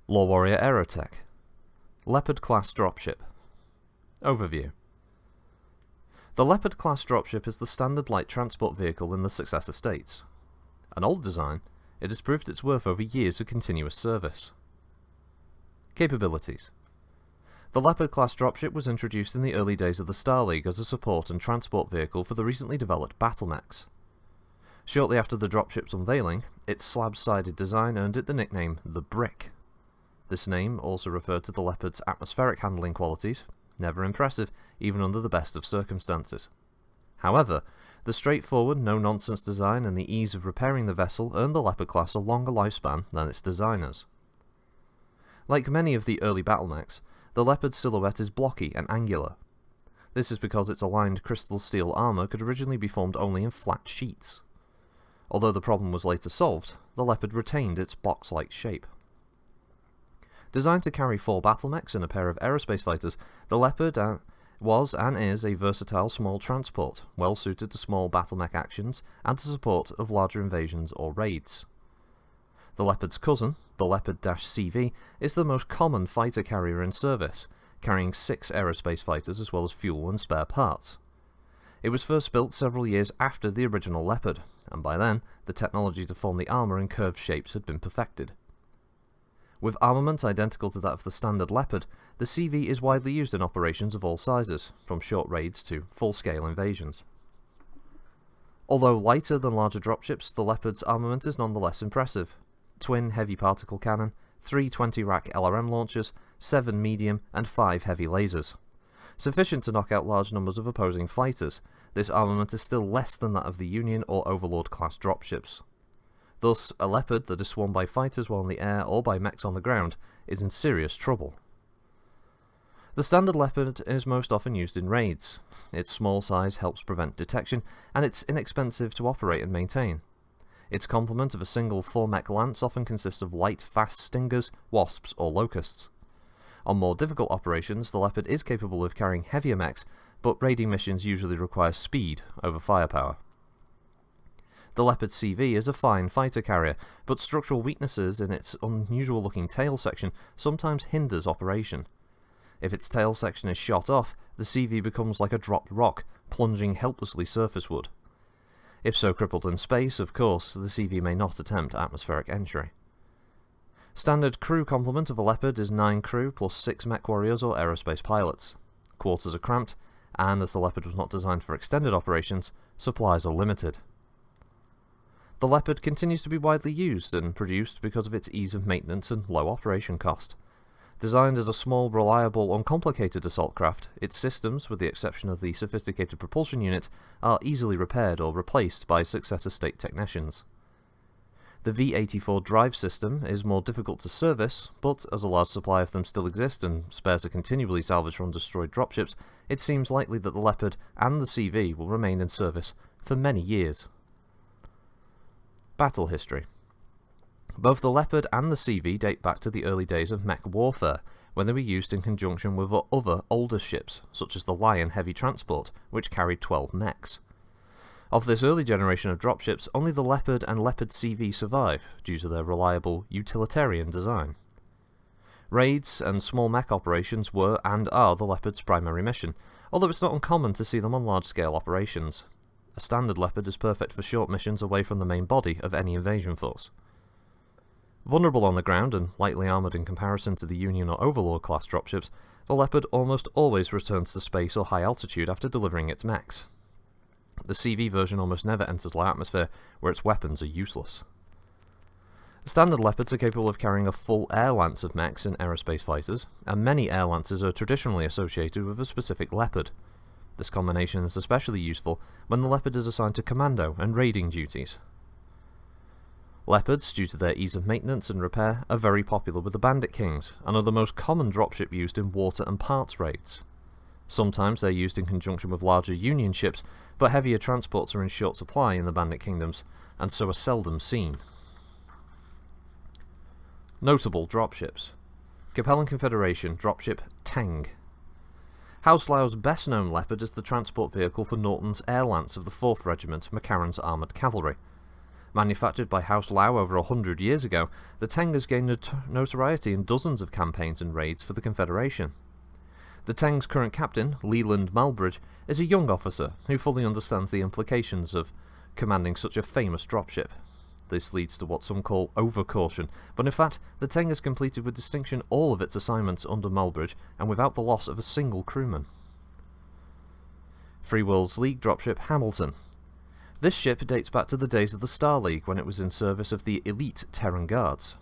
LoreWarrior Aerotech. Leopard-class dropship. Overview. The Leopard-class dropship is the standard light transport vehicle in the successor states. An old design, it has proved its worth over years of continuous service. Capabilities. The Leopard-class dropship was introduced in the early days of the Star League as a support and transport vehicle for the recently developed battle mechs. Shortly after the dropship's unveiling, its slab-sided design earned it the nickname the Brick. This name also referred to the Leopard's atmospheric handling qualities, never impressive even under the best of circumstances. However, the straightforward, no-nonsense design and the ease of repairing the vessel earned the Leopard class a longer lifespan than its designers. Like many of the early battle mechs, the Leopard's silhouette is blocky and angular. This is because its aligned crystal steel armour could originally be formed only in flat sheets. Although the problem was later solved, the Leopard retained its box-like shape. Designed to carry 4 battle mechs and a pair of aerospace fighters, the Leopard was and is a versatile small transport, well suited to small battle mech actions and to support of larger invasions or raids. The Leopard's cousin, the Leopard-Cv, is the most common fighter carrier in service, carrying 6 aerospace fighters as well as fuel and spare parts. It was first built several years after the original Leopard, and by then, the technology to form the armour in curved shapes had been perfected. With armament identical to that of the standard Leopard, the CV is widely used in operations of all sizes, from short raids to full-scale invasions. Although lighter than larger dropships, the Leopard's armament is nonetheless impressive. Twin heavy particle cannon, 3 20-rack LRM launchers, 7 medium and 5 heavy lasers. Sufficient to knock out large numbers of opposing fighters, this armament is still less than that of the Union or Overlord-class dropships. Thus, a Leopard that is swarmed by fighters while in the air or by mechs on the ground is in serious trouble. The standard Leopard is most often used in raids. Its small size helps prevent detection, and it's inexpensive to operate and maintain. Its complement of a single 4-mech lance often consists of light, fast stingers, wasps, or locusts. On more difficult operations, the Leopard is capable of carrying heavier mechs, but raiding missions usually require speed over firepower. The Leopard-Cv is a fine fighter carrier, but structural weaknesses in its unusual-looking tail section sometimes hinders operation. If its tail section is shot off, the CV becomes like a dropped rock, plunging helplessly surfaceward. If so crippled in space, of course, the CV may not attempt atmospheric entry. Standard crew complement of a Leopard is 9 crew plus 6 mech warriors or aerospace pilots. Quarters are cramped, and as the Leopard was not designed for extended operations, supplies are limited. The Leopard continues to be widely used and produced because of its ease of maintenance and low operation cost. Designed as a small, reliable, uncomplicated assault craft, its systems, with the exception of the sophisticated propulsion unit, are easily repaired or replaced by successor state technicians. The V-84 drive system is more difficult to service, but as a large supply of them still exist and spares are continually salvaged from destroyed dropships, it seems likely that the Leopard and the CV will remain in service for many years. Battle history. Both the Leopard and the CV date back to the early days of mech warfare, when they were used in conjunction with other older ships, such as the Lion heavy transport, which carried 12 mechs. Of this early generation of dropships, only the Leopard and Leopard-Cv survive, due to their reliable, utilitarian design. Raids and small mech operations were and are the Leopard's primary mission, although it's not uncommon to see them on large-scale operations. A standard Leopard is perfect for short missions away from the main body of any invasion force. Vulnerable on the ground and lightly armoured in comparison to the Union or Overlord class dropships, the Leopard almost always returns to space or high altitude after delivering its mechs. The CV version almost never enters low atmosphere, where its weapons are useless. Standard Leopards are capable of carrying a full air lance of mechs in aerospace fighters, and many air lances are traditionally associated with a specific Leopard. This combination is especially useful when the Leopard is assigned to commando and raiding duties. Leopards, due to their ease of maintenance and repair, are very popular with the Bandit Kings, and are the most common dropship used in water and parts raids. Sometimes they're used in conjunction with larger Union ships, but heavier transports are in short supply in the Bandit Kingdoms, and so are seldom seen. Notable dropships. Capellan Confederation dropship Tang. Houslow's best-known Leopard is the transport vehicle for Norton's Air Lance of the 4th Regiment, McCarran's Armoured Cavalry. Manufactured by House Lau over 100 years ago, the Teng has gained notoriety in dozens of campaigns and raids for the Confederation. The Teng's current captain, Leland Malbridge, is a young officer who fully understands the implications of commanding such a famous dropship. This leads to what some call overcaution, but in fact, the Teng has completed with distinction all of its assignments under Malbridge and without the loss of a single crewman. Free Worlds League dropship Hamilton. This ship dates back to the days of the Star League when it was in service of the elite Terran Guards.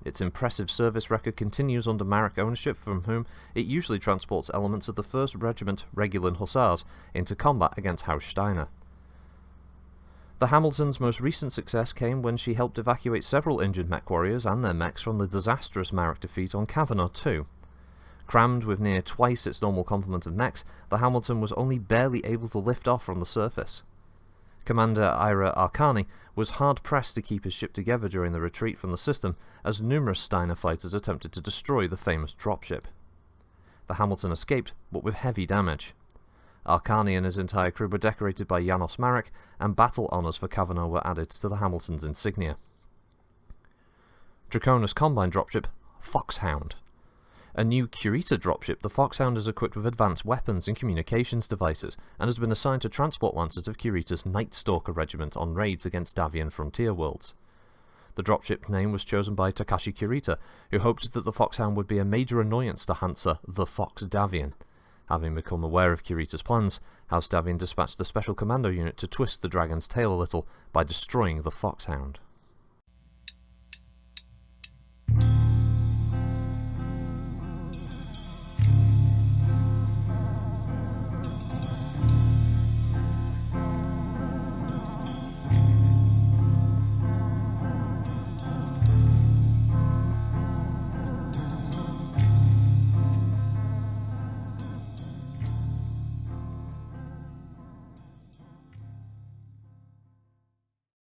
Its impressive service record continues under Marek ownership, from whom it usually transports elements of the 1st Regiment Regular Hussars into combat against House Steiner. The Hamilton's most recent success came when she helped evacuate several injured mech warriors and their mechs from the disastrous Marek defeat on Kavanaugh 2. Crammed with near twice its normal complement of mechs, the Hamilton was only barely able to lift off from the surface. Commander Ira Arcani was hard-pressed to keep his ship together during the retreat from the system, as numerous Steiner fighters attempted to destroy the famous dropship. The Hamilton escaped, but with heavy damage. Arcani and his entire crew were decorated by Janos Marek, and battle honours for Kavanaugh were added to the Hamilton's insignia. Draconis Combine dropship Foxhound. A new Kurita dropship, the Foxhound is equipped with advanced weapons and communications devices, and has been assigned to transport lancers of Kurita's Night Stalker regiment on raids against Davian frontier worlds. The dropship name was chosen by Takashi Kurita, who hoped that the Foxhound would be a major annoyance to Hansa, the Fox Davian. Having become aware of Kurita's plans, House Davian dispatched a special commando unit to twist the dragon's tail a little by destroying the Foxhound.